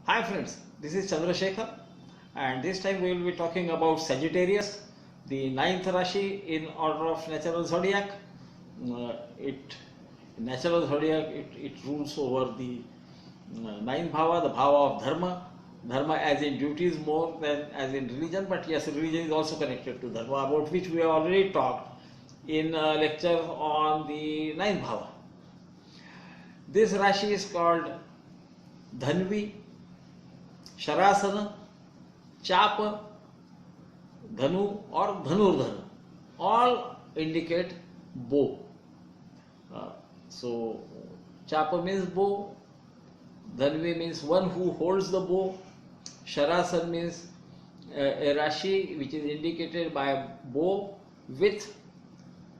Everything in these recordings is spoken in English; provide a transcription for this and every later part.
Hi friends, this is Chandrasekhar and this time we will be talking about Sagittarius, the ninth Rashi in order of natural zodiac. It natural zodiac it rules over the ninth bhava, the bhava of dharma. Dharma as in duties more than as in religion, but yes, religion is also connected to dharma, about which we have already talked in a lecture on the ninth bhava. This Rashi is called Dhanvi, Sharasana, Chapa, Dhanu or Dhanurdhana. All indicate bow. So Chapa means bow, Dhanvi means one who holds the bow, Sharasan means a Rashi which is indicated by a bow with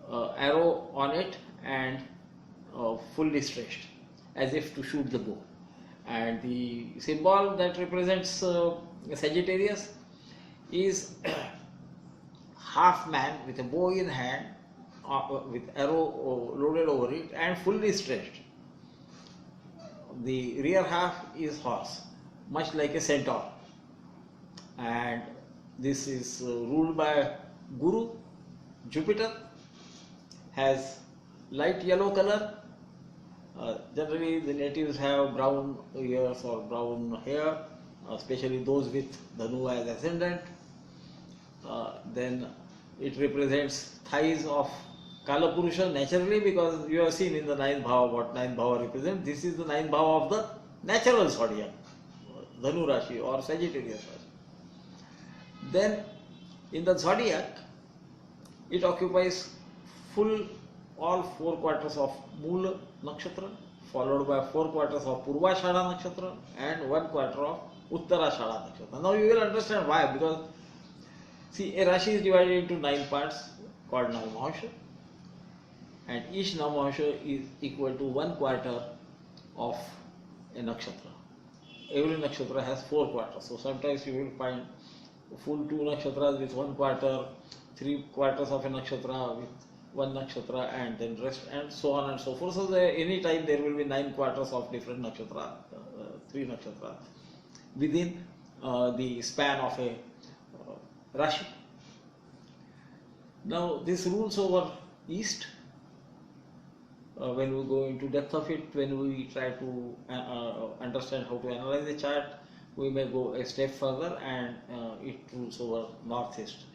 arrow on it and fully stretched as if to shoot the bow. And the symbol that represents Sagittarius is half man with a bow in hand with arrow loaded over it and fully stretched. The rear half is horse, much like a centaur, and this is ruled by Guru. Jupiter has light yellow color. Generally, the natives have brown ears or brown hair, especially those with Dhanu as ascendant. Then it represents thighs of Kala Purusha naturally, because you have seen in the ninth bhava what ninth bhava represents. This is the ninth bhava of the natural zodiac, Dhanu Rashi or Sagittarius Rashi. Then in the zodiac, it occupies full all 4 quarters of Mula Nakshatra, followed by 4 quarters of Purvashada Nakshatra and 1 quarter of Uttarashada Nakshatra. Now you will understand why, because see, a Rashi is divided into 9 parts called Navamahasha, and each Navamahasha is equal to 1 quarter of a Nakshatra. Every Nakshatra has 4 quarters, so sometimes you will find full 2 Nakshatras with 1 quarter, 3 quarters of a Nakshatra with 1 nakshatra, and then rest, and so on and so forth. So any time there will be 9 quarters of different nakshatra, 3 nakshatra within the span of a Rashi. Now this rules over East. When we go into depth of it, when we try to understand how to analyze the chart, we may go a step further, and it rules over Northeast,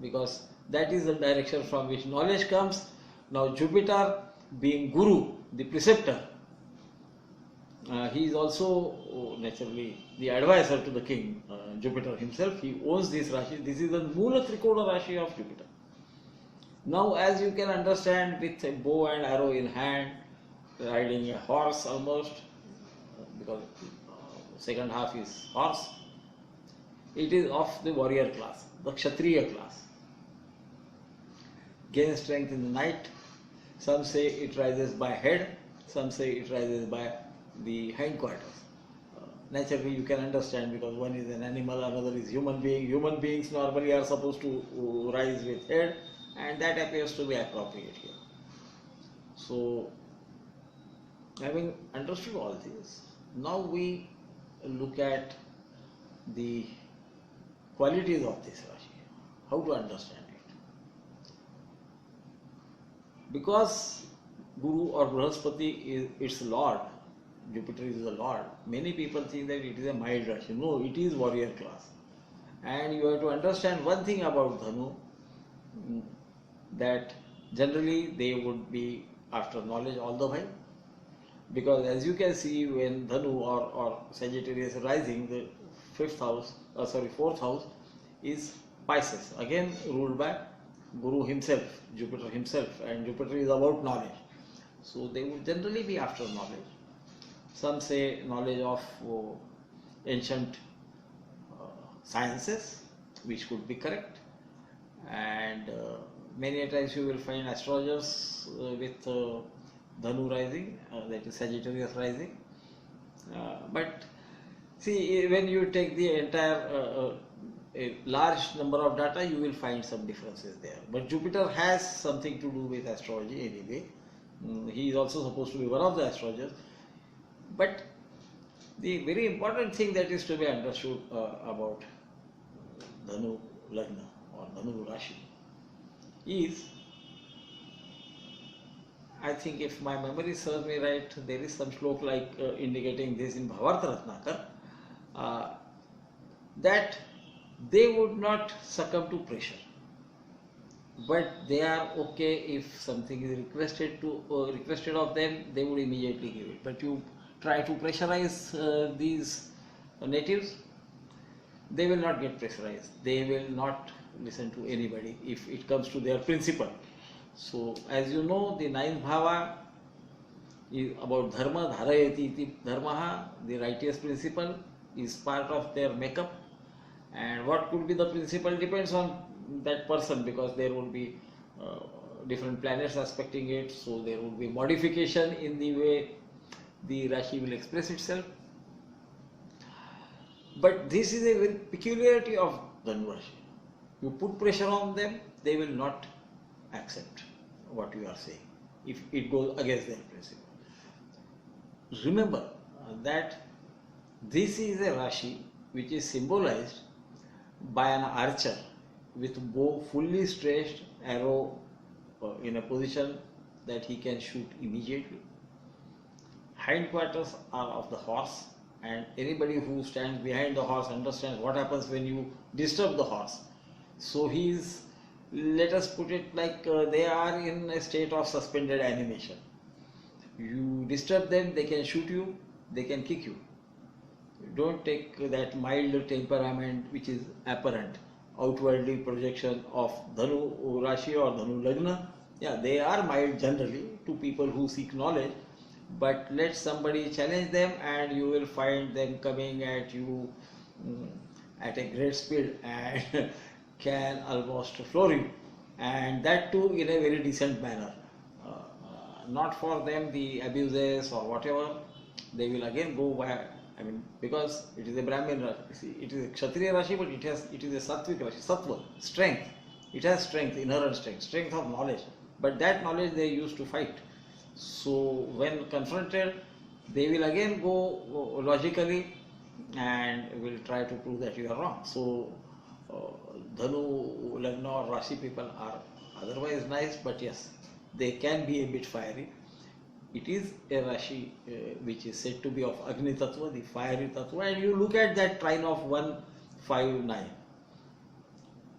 because that is the direction from which knowledge comes. Now Jupiter being Guru, the preceptor, he is also naturally the advisor to the king. Jupiter himself, he owns this Rashi. This is the Mula Trikona Rashi of Jupiter. Now, as you can understand, with a bow and arrow in hand, riding a horse almost, because second half is horse, it is of the warrior class, the Kshatriya class. Gain strength in the night. Some say it rises by head, some say it rises by the hindquarters. Naturally, you can understand, because one is an animal, another is human being. Human beings normally are supposed to rise with head, and that appears to be appropriate here. So, having understood all this, now we look at the qualities of this Rashi, how to understand it. Because Guru or Brahaspati is its lord, Jupiter is the lord, many people think that it is a mild Rashi. No, it is warrior class. And you have to understand one thing about Dhanu, that generally they would be after knowledge all the while. Because as you can see, when Dhanu or Sagittarius rising, the fourth house is Pisces, again ruled by Guru himself, Jupiter himself, and Jupiter is about knowledge. So they would generally be after knowledge. Some say knowledge of ancient sciences, which could be correct, and many times you will find astrologers with Dhanu rising, that is Sagittarius rising. But see, when you take the entire a large number of data, you will find some differences there. But Jupiter has something to do with astrology anyway. He is also supposed to be one of the astrologers. But The very important thing that is to be understood about Dhanu Lagna or Dhanu Rashi is, I think if my memory serves me right, there is some slok like indicating this in Bhavartha Ratnakar, that they would not succumb to pressure, but they are okay if something is requested of them, they would immediately give it. But you try to pressurize these natives, they will not get pressurized. They will not listen to anybody if it comes to their principle. So, as you know, the ninth bhava is about dharma, dharayati iti dharmaha, the righteous principle is part of their makeup. And what could be the principle depends on that person, because there will be different planets aspecting it, so there will be modification in the way the Rashi will express itself. But this is a very peculiarity of Dhanu Rashi. You put pressure on them, they will not accept what you are saying if it goes against their principle. Remember that this is a Rashi which is symbolized by an archer with bow fully stretched, arrow in a position that he can shoot immediately. Hindquarters are of the horse, and anybody who stands behind the horse understands what happens when you disturb the horse. So he is, let us put it like they are in a state of suspended animation. You disturb them, they can shoot you, they can kick you. Don't take that mild temperament which is apparent, outwardly projection of Dhanu Rashi or Dhanu Lagna. Yeah, they are mild generally to people who seek knowledge, but let somebody challenge them and you will find them coming at you at a great speed and can almost floor you, and that too in a very decent manner. Not for them the abuses or whatever, they will again go by, I mean, because it is a Brahmin Rashi, it is a Kshatriya Rashi, but it is a Sattvic Rashi, Sattva, strength. It has strength, inherent strength of knowledge, but that knowledge they used to fight. So when confronted, they will again go logically and will try to prove that you are wrong. So Dhanu, Lagna or Rashi people are otherwise nice, but yes, they can be a bit fiery. It is a Rashi which is said to be of Agni Tattva, the fiery Tattva, and you look at that trine of 1, 5, 9.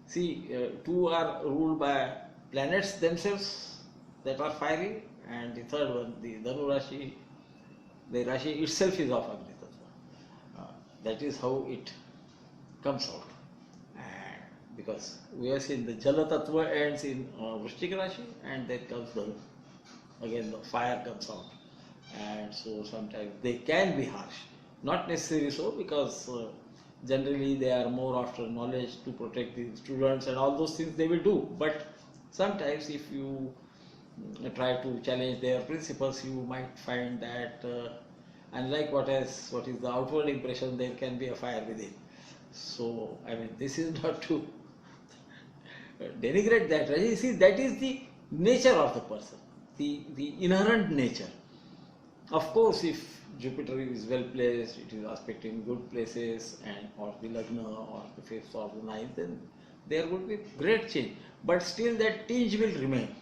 See, two are ruled by planets themselves that are fiery, and the third one, the Dhanu Rashi, the Rashi itself is of Agni Tattva. That is how it comes out. And because we have seen the Jala Tattva ends in Vrishchika Rashi, and then comes Dhanu. Again the fire comes out, and so sometimes they can be harsh, not necessarily so, because generally they are more after knowledge to protect the students and all those things they will do, but sometimes if you try to challenge their principles, you might find that unlike what is the outward impression, there can be a fire within. So I mean, this is not to denigrate that. You see, that is the nature of the person, the inherent nature. Of course, if Jupiter is well placed, it is aspecting good places, and or the Lagna or the 5th or the 9th, then there would be great change. But still that tinge will remain.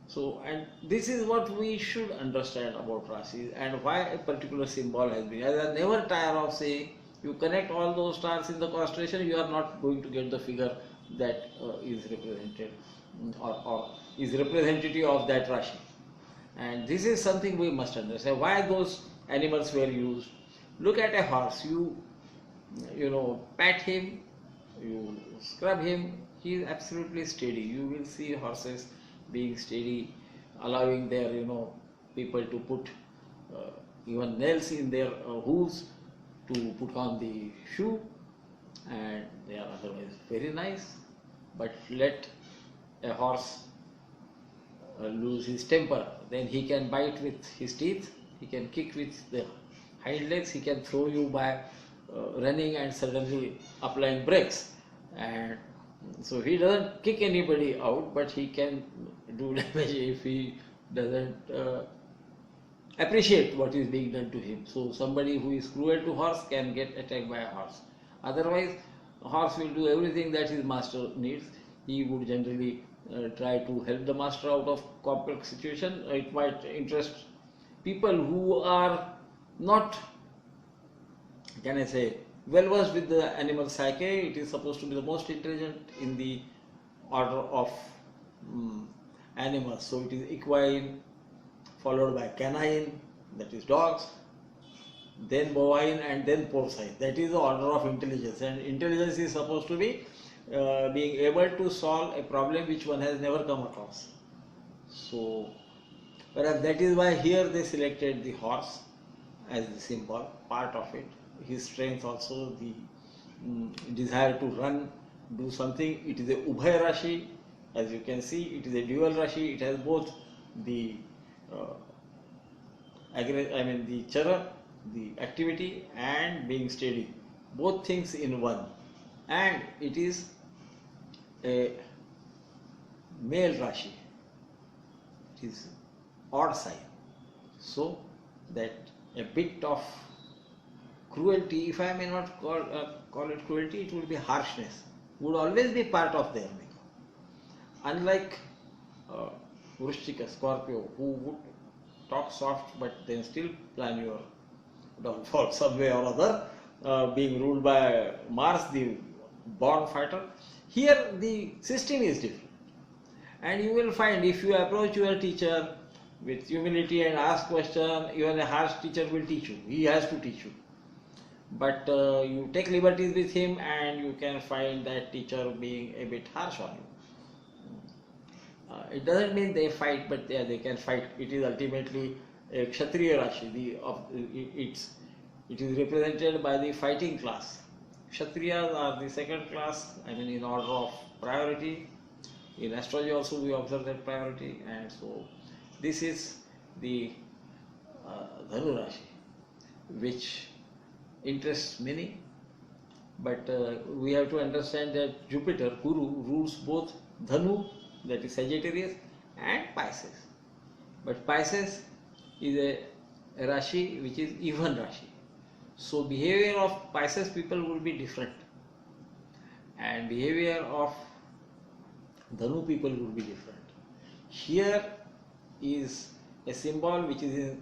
So, and this is what we should understand about Rashi and why a particular symbol has been. As I never tire of saying, you connect all those stars in the constellation, you are not going to get the figure that is represented or is representative of that Rashi. And this is something we must understand. Why those animals were used. Look at a horse, you pat him, you scrub him, he is absolutely steady. You will see horses being steady, allowing their people to put even nails in their hooves to put on the shoe, and they are otherwise very nice. But let a horse lose his temper, then he can bite with his teeth, he can kick with the hind legs, he can throw you by running and suddenly applying brakes. And so he doesn't kick anybody out, but he can do damage if he doesn't appreciate what is being done to him. So somebody who is cruel to horse can get attacked by a horse. Otherwise, a horse will do everything that his master needs. He would generally try to help the master out of complex situation. It might interest people who are not, can I say, well versed with the animal psyche. It is supposed to be the most intelligent in the order of animals. So it is equine, followed by canine, that is dogs, then bovine, and then porcine. That is the order of intelligence. And intelligence is supposed to be being able to solve a problem which one has never come across. So, whereas that is why here they selected the horse as the symbol, part of it. His strength also, the desire to run, do something. It is a Ubhay Rashi, as you can see. It is a dual Rashi. It has both the the chara, the activity, and being steady, both things in one. And it is a male Rashi. It is odd sign. So that a bit of cruelty, if I may not call it cruelty, it would be harshness, would always be part of their makeup. Unlike Vrishchika, Scorpio, who would talk soft but then still plan your downfall some way or other, being ruled by Mars, the born fighter. Here the system is different. And you will find, if you approach your teacher with humility and ask question, even a harsh teacher will teach you. He has to teach you. But you take liberties with him and you can find that teacher being a bit harsh on you. It doesn't mean they fight, but they can fight. It is ultimately a Kshatriya Rashi. It is represented by the fighting class. Kshatriyas are the second class, in order of priority. In astrology also we observe that priority, and so this is the Dhanu Rashi, which interests many. But we have to understand that Jupiter, Guru, rules both Dhanu, that is Sagittarius, and Pisces. But Pisces is a Rashi which is even Rashi. So behavior of Pisces people will be different, and behavior of Dhanu people will be different. Here is a symbol which is in,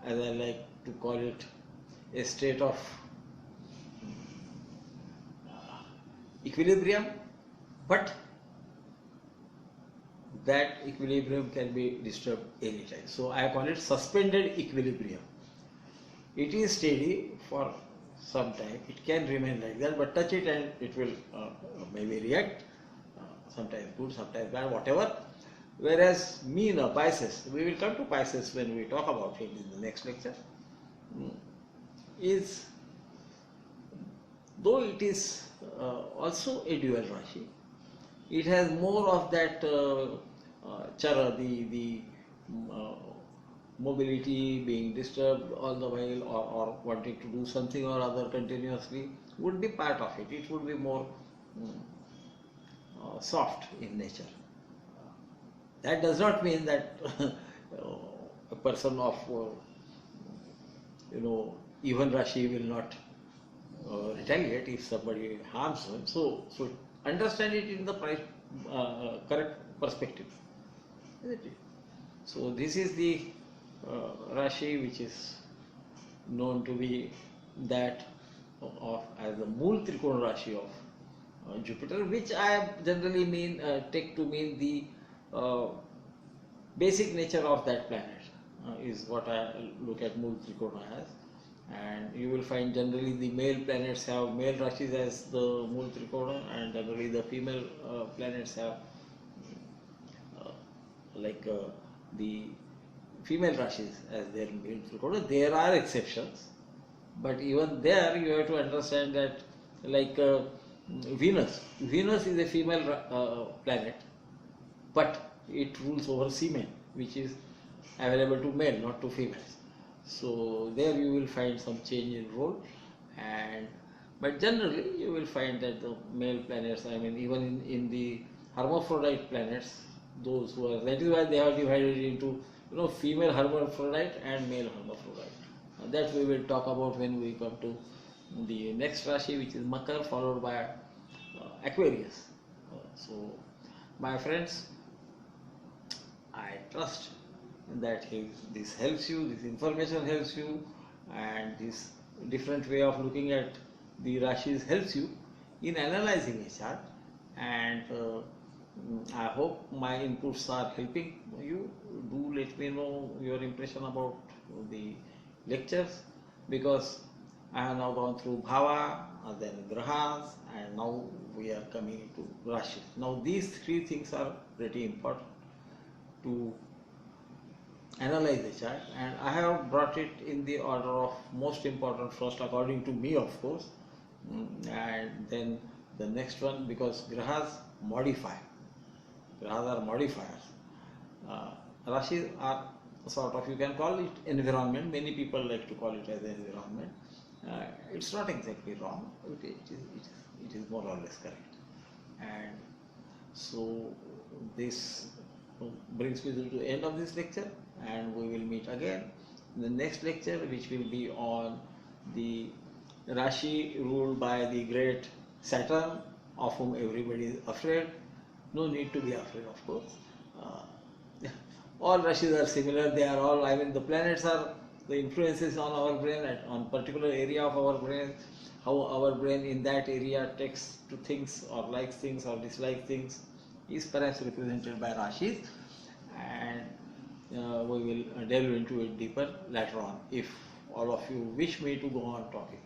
as I like to call it, a state of equilibrium, but that equilibrium can be disturbed anytime. So I call it suspended equilibrium. It is steady for some time. It can remain like that, but touch it and it will maybe react. Sometimes good, sometimes bad, whatever. Whereas Meena, Pisces, we will come to Pisces when we talk about him in the next lecture, is, though it is also a dual Rashi, it has more of that chara, the mobility being disturbed all the while, or wanting to do something or other continuously would be part of it. It would be more soft in nature. That does not mean that a person of even Rashi will not retaliate if somebody harms him. So understand it in the correct perspective, isn't it? So this is the Rashi which is known to be that of as the Mool Trikona Rashi of Jupiter, which I generally take to mean the basic nature of that planet, is what I look at Mool Trikona as. And you will find generally the male planets have male Rashis as the Mool Trikona, and generally the female planets have the female Rashis as their Mool Trikona. There are exceptions, but even there you have to understand that, Venus is a female planet, but it rules over semen, which is available to male, not to females. So there you will find some change in role, but generally you will find that the male planets, even in the hermaphrodite planets, those who are, that is why they are divided into female hermaphrodite and male hermaphrodite. That we will talk about when we come to the next Rashi, which is Makar, followed by Aquarius. So, my friends, I trust that this helps you, this information helps you, and this different way of looking at the Rashis helps you in analyzing a chart. And I hope my inputs are helping you. Do let me know your impression about the lectures, because I have now gone through Bhava, then Grahas, and now we are coming to Rashis. Now these three things are pretty important to analyze the chart, and I have brought it in the order of most important first, according to me, of course, and then the next one, because Grahas modify. Grahas are modifiers. Rashis are sort of, you can call it environment. Many people like to call it as environment. It's not exactly wrong. It is more or less correct. And so this brings me to the end of this lecture, and we will meet again in the next lecture, which will be on the Rashi ruled by the great Saturn, of whom everybody is afraid. No need to be afraid, of course. All Rashis are similar. They are all, the planets are the influences on our brain, on particular area of our brain, how our brain in that area takes to things, or likes things or dislikes things, is perhaps represented by Rashis, and we will delve into it deeper later on, if all of you wish me to go on talking.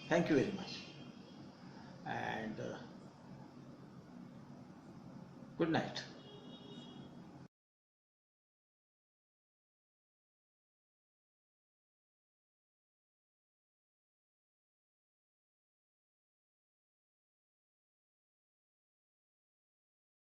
Thank you very much, and good night.